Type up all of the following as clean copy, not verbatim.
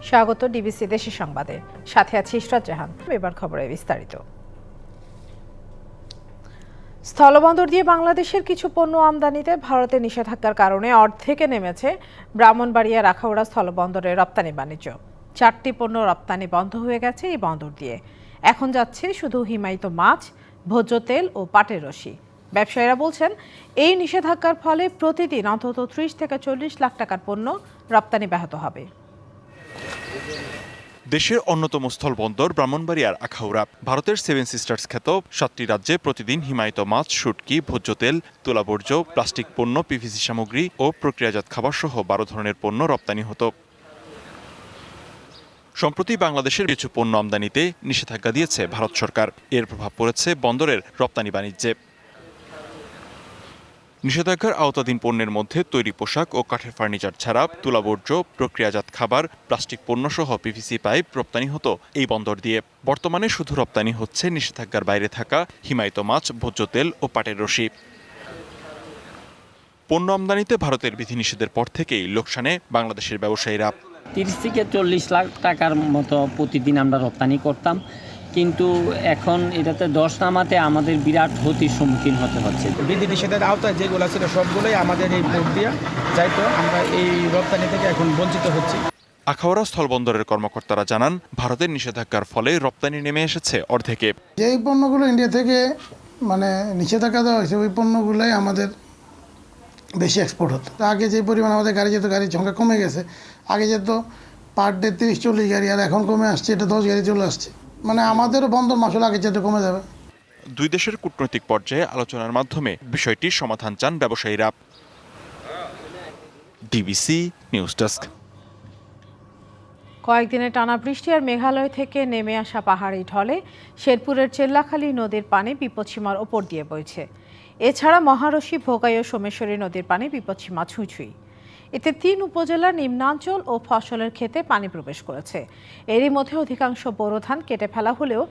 স্বাগত ডিবিসি দেশের সংবাদে, সাথে আছি ইশরাত জাহান। এবার খবরে বিস্তারিত। স্থলবন্দর দিয়ে বাংলাদেশের কিছু পণ্য আমদানিতে ভারতের নিষেধাজ্ঞার কারণে অর্ধেকে নেমেছে ব্রাহ্মণবাড়িয়া রাখাউড়া স্থলবন্দরের রপ্তানি বাণিজ্য। 4টি পণ্য রপ্তানি বন্ধ হয়ে গেছে এই বন্দর দিয়ে। এখন যাচ্ছে শুধু হিমায়িত মাছ, ভোজ্য তেল ও পাটের রশি। ব্যবসায়ীরা বলছেন, এই নিষেধাজ্ঞার ফলে প্রতিদিন অন্তত 30 থেকে 40 লাখ টাকার পণ্য রপ্তানি ব্যাহত হবে। দেশের অন্যতম স্থলবন্দর ব্রাহ্মণবাড়িয়ার আখাউড়া ভারতের 7 সিস্টার্স খ্যাত 7টি রাজ্যে প্রতিদিন হিমায়িত মাছ, শুটকি, ভোজ্য তেল, তুলাবর্জ্য, প্লাস্টিক পণ্য, পিভিসি সামগ্রী ও প্রক্রিয়াজাত খাবার সহ 12 ধরনের পণ্য রপ্তানি হতো। সম্প্রতি বাংলাদেশের কিছু পণ্য আমদানিতে নিষেধাজ্ঞা দিয়েছে ভারত সরকার। এর প্রভাব পড়েছে বন্দরের রপ্তানি বাণিজ্যে। নিষেধাজ্ঞার আওতাধীন পণ্যের মধ্যে তৈরি পোশাক ও কাঠের ফার্নিচার ছাড়া তুলাবর্জ্য, প্রক্রিয়াজাত খাবার, প্লাস্টিক পণ্য সহ পিভিসি পাইপ রপ্তানি হতো এই বন্দর দিয়ে। বর্তমানে শুধু রপ্তানি হচ্ছে নিষেধাজ্ঞার বাইরে থাকা হিমায়িত মাছ, ভোজ্য তেল ও পাটের রশি। পণ্য আমদানিতে ভারতের বিধিনিষেধের পর থেকেই লোকসানে বাংলাদেশের ব্যবসায়ীরা। 30 থেকে 40 লাখ টাকার মতো প্রতিদিন আমরা রপ্তানি করতাম, কিন্তু এখন এটাতে 10 নামাতে আমাদের বিরাট ক্ষতির সম্মুখীন হতে হচ্ছে। বিধিনিষেধের আওতায় যেগুলো ছিল সবগুলোই আমাদের এই পোর্ট দিয়ে যাইতো, আমরা এই রপ্তানি থেকে এখন বঞ্চিত হচ্ছি। আখাউড়া স্থলবন্দরের কর্মকর্তারা জানান, ভারতের নিষেধাজ্ঞার ফলে রপ্তানি নেমে এসেছে অর্ধেকে। যেই পণ্যগুলো ইন্ডিয়া থেকে নিষেধাজ্ঞা দেওয়া হয়েছে, ওই পণ্যগুলোই আমাদের বেশি এক্সপোর্ট হতো। আগে যে পরিমাণ আমাদের গাড়ি যেত, গাড়ির সংখ্যা কমে গেছে। আগে যেত পার ডে 30-40 গাড়ি, আর এখন কমে আসছে, এটা 10 গাড়ি চলে আসছে। আমাদেরও বন্দর মাসুল আগে যেতে কমে যাবে। দুই দেশের কূটনৈতিক পর্যায়ে আলোচনার মাধ্যমে বিষয়টির সমাধান চান ব্যবসায়ীরা। DBC news desk. কয়েকদিনের টানা বৃষ্টি আর মেঘালয় থেকে নেমে আসা পাহাড়ি ঢলে শেরপুরের চেল্লাখালী নদীর পানি বিপদসীমার ওপর দিয়ে বইছে। এছাড়া মহারশী, ভোগাই ও সোমেশ্বরী নদীর পানি বিপদসীমা ছুঁই। এতে 3 উপজেলার নিম্নাঞ্চল ও ফসলের ক্ষেতে পানি প্রবেশ করেছে। এরই মধ্যে অধিকাংশ বোরো ধান কেটে ফেলা হলেও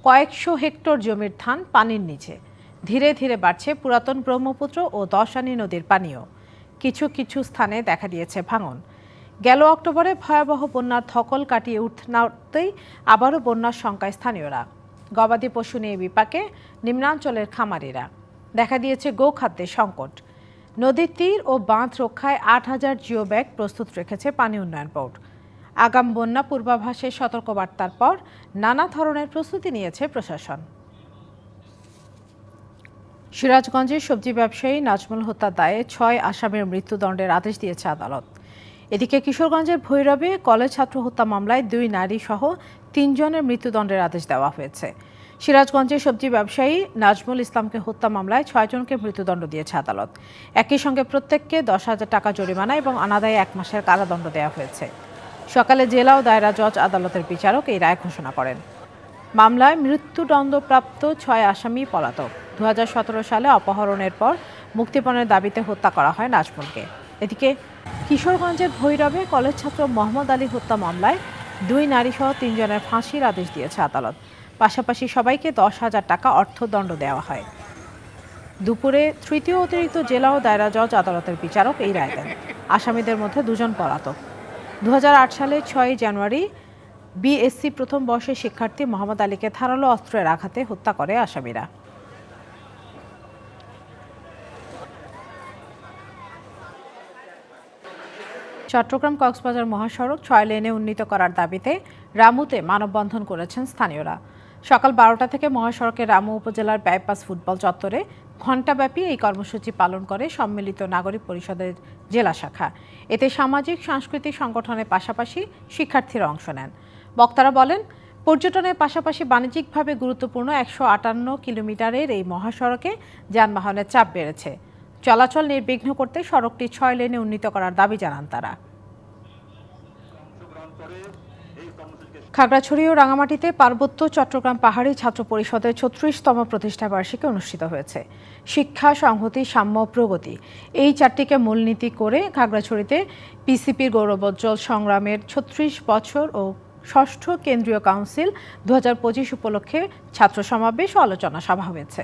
কয়েকশো হেক্টর জমির ধান পানির নিচে। ধীরে ধীরে বাড়ছে পুরাতন ব্রহ্মপুত্র ও দশানী নদীর পানিও। কিছু কিছু স্থানে দেখা দিয়েছে ভাঙন। গেল অক্টোবরে ভয়াবহ বন্যার ধকল কাটিয়ে উঠতেই আবারও বন্যার শঙ্কায় স্থানীয়রা। গবাদি পশু নিয়ে বিপাকে নিম্নাঞ্চলের খামারিরা। দেখা দিয়েছে গোখাদ্যের সংকট। নদীর তীর ও বাঁধ রক্ষায় 8000 জিও ব্যাগ প্রস্তুত রেখেছে পানি উন্নয়ন বোর্ড। আগাম বন্যা পূর্বাভাসের সতর্কবার্তার পর নানা ধরনের প্রস্তুতি নিয়েছে প্রশাসন। সিরাজগঞ্জের সবজি ব্যবসায়ী নাজমুল হত্যা দায়ে 6 আসামির মৃত্যুদণ্ডের আদেশ দিয়েছে আদালত। এদিকে কিশোরগঞ্জের ভৈরবে কলেজ ছাত্র হত্যা মামলায় 2 নারী সহ 3 জনের মৃত্যুদণ্ডের আদেশ দেওয়া হয়েছে। সিরাজগঞ্জের সবজি ব্যবসায়ী নাজমুল ইসলামকে হত্যা মামলায় 6 জনকে মৃত্যুদণ্ড দিয়েছে আদালত। একই সঙ্গে প্রত্যেককে 10,000 টাকা জরিমানা এবং অনাদায়ে 1 মাসের কারাদণ্ড দেওয়া হয়েছে। সকালে জেলা ও দায়রা জজ আদালতের বিচারক এই রায় ঘোষণা করেন। মামলায় মৃত্যুদণ্ডপ্রাপ্ত 6 আসামি পলাতক। 2017 সালে অপহরণের পর মুক্তিপণের দাবিতে হত্যা করা হয় নাজমুলকে। এদিকে কিশোরগঞ্জের ভৈরবে কলেজ ছাত্র মোহাম্মদ আলী হত্যা মামলায় 2 নারী সহ 3 জনের ফাঁসির আদেশ দিয়েছে আদালত। পাশাপাশি সবাইকে 10,000 টাকা অর্থদণ্ড দেওয়া হয়। দুপুরে তৃতীয় অতিরিক্ত জেলা ও দায়রা জজ আদালতের বিচারক এই রায় দেন। আসামিদের মধ্যে 2 জন পলাতক। 2008 সালে 6 জানুয়ারি বিএসসি প্রথম বর্ষের শিক্ষার্থী মোহাম্মদ আলীকে ধারালো অস্ত্রের আঘাতে হত্যা করে আসামিরা। চট্টগ্রাম কক্সবাজার মহাসড়ক 6 লেনে উন্নীত করার দাবিতে রামুতে মানববন্ধন করেছেন স্থানীয়রা। সকাল 12টা থেকে মহাসড়কের রামু উপজেলার বাইপাস ফুটবল চত্বরে ঘণ্টাব্যাপী এই কর্মসূচি পালন করে সম্মিলিত নাগরিক পরিষদের জেলা শাখা। এতে সামাজিক সাংস্কৃতিক সংগঠনের পাশাপাশি শিক্ষার্থীরা অংশ নেন। বক্তারা বলেন, পর্যটনের পাশাপাশি বাণিজ্যিকভাবে গুরুত্বপূর্ণ 158 কিলোমিটারের এই মহাসড়কে যানবাহনের চাপ বেড়েছে। চলাচল নির্বিঘ্ন করতে সড়কটি 6 লেনে উন্নীত করার দাবি জানান তারা। খাগড়াছড়ি ও রাঙামাটিতে পার্বত্য চট্টগ্রাম পাহাড়ি ছাত্র পরিষদের 36তম প্রতিষ্ঠাবার্ষিকী অনুষ্ঠিত হয়েছে। শিক্ষা, সংহতি, সাম্য, প্রগতি এই 4টিকে মূলনীতি করে খাগড়াছড়িতে পিসিপির গৌরবোজ্জ্বল সংগ্রামের 36 বছর ও 6ষ্ঠ কেন্দ্রীয় কাউন্সিল 2025 উপলক্ষে ছাত্র সমাবেশ ও আলোচনা সভা হয়েছে।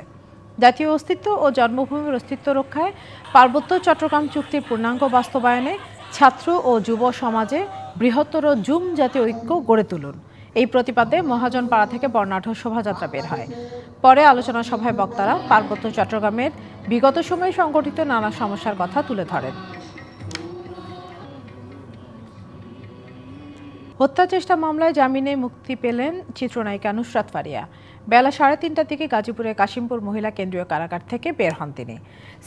জাতীয় অস্তিত্ব ও জন্মভূমির অস্তিত্ব রক্ষায় পার্বত্য চট্টগ্রাম চুক্তির পূর্ণাঙ্গ বাস্তবায়নে ছাত্র ও যুব সমাজে বৃহত্তর জুম জাতীয় ঐক্য গড়ে তুলুন। এই প্রতিপাদে মহাজন পাড়া থেকে বর্ণাঢ্য শোভাযাত্রা বের হয়। পরে আলোচনা সভায় বক্তারা পার্বত্য চট্টগ্রামের বিগত সময়ে সংঘটিত নানা সমস্যার কথা তুলে ধরেন। হত্যা চেষ্টা মামলায় জামিনে মুক্তি পেলেন চিত্রনায়িকা নুসরাত ফারিয়া। বেলা 3:30টার দিকে গাজীপুরের কাশিমপুর মহিলা কেন্দ্রীয় কারাগার থেকে বের হন তিনি।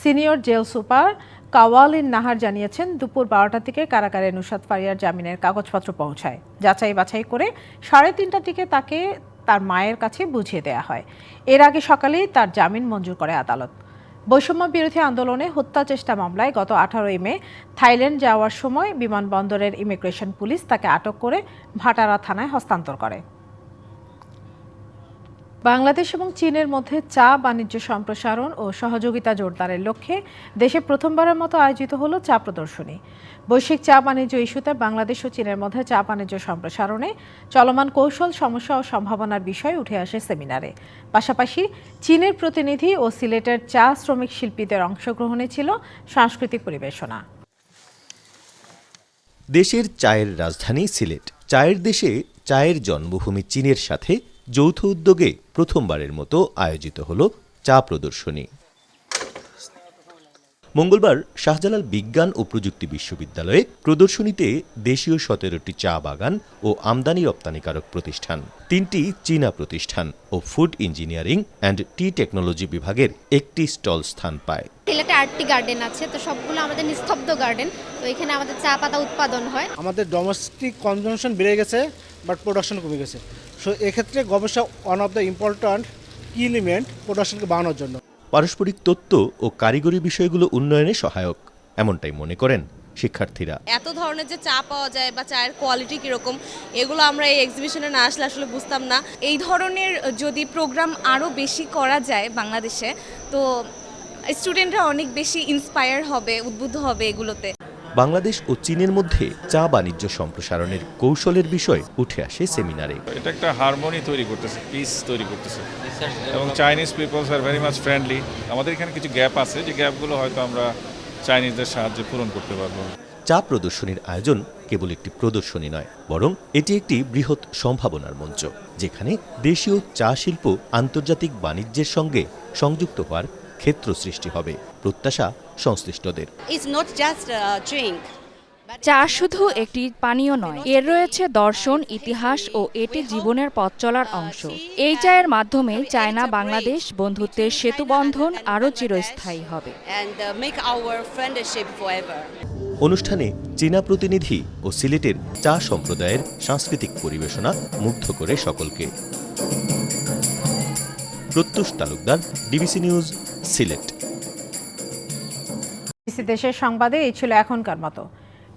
সিনিয়র জেল সুপার কাওয়ালিন নাহার জানিয়েছেন, দুপুর 12টার দিকে কারাগারে নুসরাত ফারিয়ার জামিনের কাগজপত্র পৌঁছায়। যাচাই বাছাই করে 3:30টার দিকে তাকে তার মায়ের কাছে বুঝিয়ে দেওয়া হয়। এর আগে সকালেই তার জামিন মঞ্জুর করে আদালত। বৈষম্য বিরোধী আন্দোলনে হত্যা চেষ্টা মামলায় গত 18 মে থাইল্যান্ড যাওয়ার সময় বিমানবন্দরের ইমিগ্রেশন পুলিশ তাকে আটক করে ভাটারা থানায় হস্তান্তর করে। বাংলাদেশ এবং চীনের মধ্যে চা বাণিজ্য সম্প্রসারণ ও সহযোগিতা জোরদারের লক্ষ্যে দেশে প্রথমবারের মতো আয়োজিত হলো চা প্রদর্শনী। বৈশ্বিক চা বাণিজ্য ইস্যুতে বাংলাদেশ ও চীনের মধ্যে চা বাণিজ্য সম্প্রসারণে চলমান কৌশল, সমস্যা ও সম্ভাবনার বিষয় উঠে আসে সেমিনারে। পাশাপাশি চীনের প্রতিনিধি ও সিলেটের চা শ্রমিক শিল্পীদের অংশগ্রহণে ছিল সাংস্কৃতিক পরিবেশনা। দেশের চায়ের রাজধানী সিলেট, চায়ের দেশে চায়ের জন্মভূমি চীনের সাথে যৌথ উদ্যোগে প্রথমবারের মতো আয়োজিত হল চা প্রদর্শনী। মঙ্গলবার শাহজালাল বিজ্ঞান ও প্রযুক্তি বিশ্ববিদ্যালয়ে প্রদর্শনীতে দেশীয় 17টি চা বাগান ও আমদানি রপ্তানিকারক প্রতিষ্ঠান, 3টি চীনা প্রতিষ্ঠান ও food engineering and tea technology বিভাগের একটি স্টল স্থান পায়। সিলেটে 8টি গার্ডেন আছে, তো সবগুলো আমাদের নিস্তব্ধ গার্ডেন। তো এখানে আমাদের চা পাতা উৎপাদন হয়। আমাদের ডোমেস্টিক কনজাম্পশন বেড়ে গেছে, বাট প্রোডাকশন কমে গেছে। সো এক্ষেত্রে গবেষণা ওয়ান অফ দ্য ইম্পর্ট্যান্ট কি এলিমেন্ট প্রোডাকশনকে বাড়ানোর জন্য। পারস্পরিক তথ্য ও কারিগরি বিষয়গুলো উন্নয়নে সহায়ক, এমনটাই মনে করেন শিক্ষার্থীরা। এত ধরনের যে চা পাওয়া যায় বা চায়ের কোয়ালিটি কীরকম, এগুলো আমরা এই এক্সিবিশনে না আসলে আসলে বুঝতাম না। এই ধরনের যদি প্রোগ্রাম আরও বেশি করা যায় বাংলাদেশে, তো স্টুডেন্টরা অনেক বেশি ইন্সপায়ার হবে, উদ্বুদ্ধ হবে এগুলোতে। বাংলাদেশ ও চীনের মধ্যে চা বাণিজ্য সম্প্রসারণের কৌশলের বিষয় উঠে আসে সেমিনারে। এটা একটা হারমোনি তৈরি করতেছে, পিস তৈরি করতেছে, এবং Chinese people's are very much friendly. আমাদের এখানে কিছু গ্যাপ আছে, যে গ্যাপগুলো হয়তো আমরা চাইনিজদের সাহায্যে পূরণ করতে পারবো। চা প্রদর্শনীর আয়োজন কেবল একটি প্রদর্শনী নয়, বরং এটি একটি বৃহৎ সম্ভাবনার মঞ্চ, যেখানে দেশীয় চা শিল্প আন্তর্জাতিক বাণিজ্যের সঙ্গে সংযুক্ত হওয়ার ক্ষেত্র সৃষ্টি হবে, প্রত্যাশা সংশ্লিষ্টদের। চা শুধু একটি পানীয় নয়, এর রয়েছে দর্শন, ইতিহাস ও এটি জীবনের পথ চলার অংশ। এই চায়ের মাধ্যমে চায়না বাংলাদেশ বন্ধুত্বের সেতুবন্ধন আরও চিরস্থায়ী হবে। অনুষ্ঠানে চীনা প্রতিনিধি ও সিলেটের চা সম্প্রদায়ের সাংস্কৃতিক পরিবেশনা মুগ্ধ করে সকলকে। প্রত্যুষ Talukdar, DBC news, Sylhet. DBC দেশের সংবাদে এই ছিল এখনকার মতো।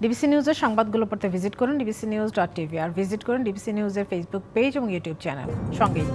ডিবিসি নিউজের সংবাদগুলো পড়তে ভিজিট করুন dbcnews.tv আর ভিজিট করুন ডিবিসি নিউজের ফেসবুক পেজ এবং ইউটিউব চ্যানেল। সঙ্গেই